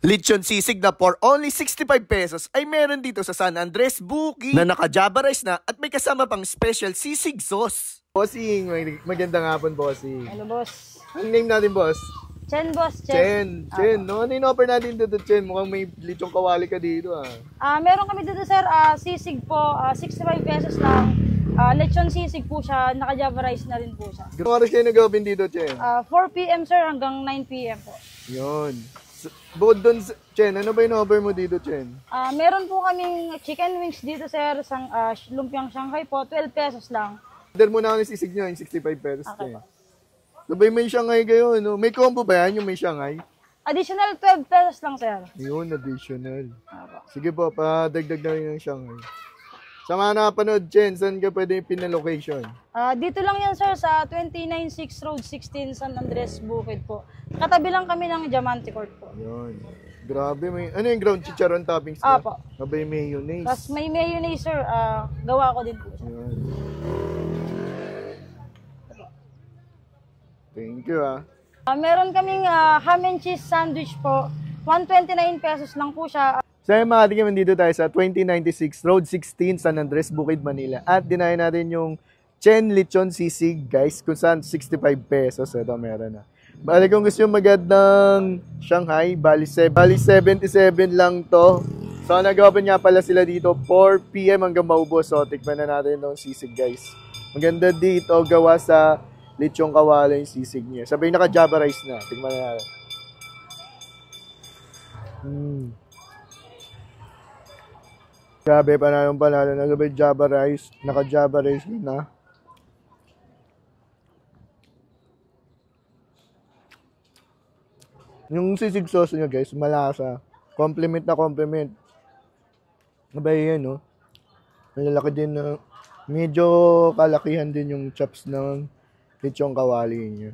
Lechon sisig na for only 65 pesos ay meron dito sa San Andres Bukid na naka-Java rice na at may kasama pang special sisig sauce. Bossing, magandang hapon, bossing. Ano, boss? Ang name natin, boss? Chen, boss. Chen. Chen. No, ano yung offer natin dito, Chen? Mukhang may lechong kawali ka dito, Meron kami dito, sir, sisig po, 65 pesos lang. Lechon sisig po siya, naka-Java rice na rin po siya. Gano'ng oras kayo nag-open dito, Chen? 4 p.m. sir hanggang 9 p.m. po. Yun. Bukod doon, Chen, ano ba yung offer mo dito, Chen? Meron po kaming chicken wings dito, sir, lumpiang Shanghai po, 12 pesos lang. Order mo na ako ng sisig nyo, yung 65 pesos, Okay Chen. po. Sabay may Shanghai kayo, no? May combo ba yan, yung may Shanghai? Additional 12 pesos lang, sir. Yun, additional. Apo. Sige po, padagdag na rin yung Shanghai. Sa mga nakapanood, Chen, saan ka pwede pina-location? Dito lang yan, sir, sa 296 Road 16, San Andres, Bukid po. Katabi lang kami ng Diamante Court po. Yun. Grabe, may, ano yung ground chicharon toppings ka? Apo. Abay, mayonnaise. Tapos may mayonnaise, sir. Gawa ko din po siya. Yun. Thank you, Meron kaming ham and cheese sandwich po. 129 pesos lang po siya. So yung mga ating dito tayo sa 2096 Road 16, San Andres, Bukid, Manila. At dinayan natin yung Chen Lechon Sisig, guys, kung saan 65 pesos. Ito, meron na. Bali, kung gusto yung magad ng Shanghai, bali 77 lang to. So nag-open nga pala sila dito 4 p.m. hanggang maubos. So tikman na natin yung sisig, guys. Maganda dito, gawa sa lechong kawala yung sisig niya. Sabi naka-Java rice na. Tikman na natin. Grabe, panalo na. Sabi Java rice. Naka-Java rice na. Yung sisig sauce niya, guys, malasa. Compliment na compliment. Sabay yan, no? Malalaki din na. Medyo kalakihan din yung chops ng lechong kawali niya.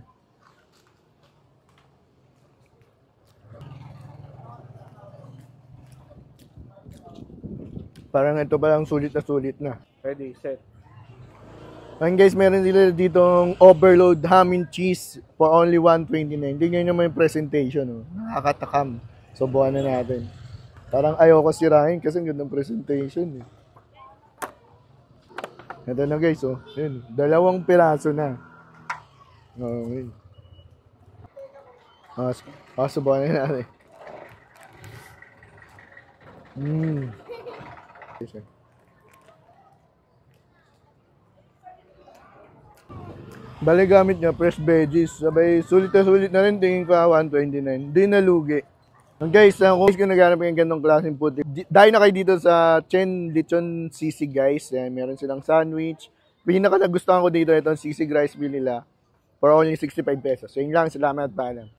Parang ito palang sulit na. Ready, set. And guys, meron sila ditong overload ham and cheese for only 129. Tingnan nyo naman yung presentation. Oh. Nakakatakam. So, buwan na natin. Parang ayoko sirahin kasi ang gandang presentation. Eh. Ito na guys. Oh. Yun, 2 piraso na. Okay. Subukan na natin. Bali gamit niya, fresh veggies. Sabay, sulit na rin. Tingin ko 129. Di nalugi. Guys, kung guys kung naghanap ng ganitong klaseng food, dahil na kayo dito sa Chen Lechon Sisig, guys. Meron silang sandwich. Pinaka nagustuhan ko dito itong sisig rice meal nila for only 65 pesos. So yun lang, salamat, paalam.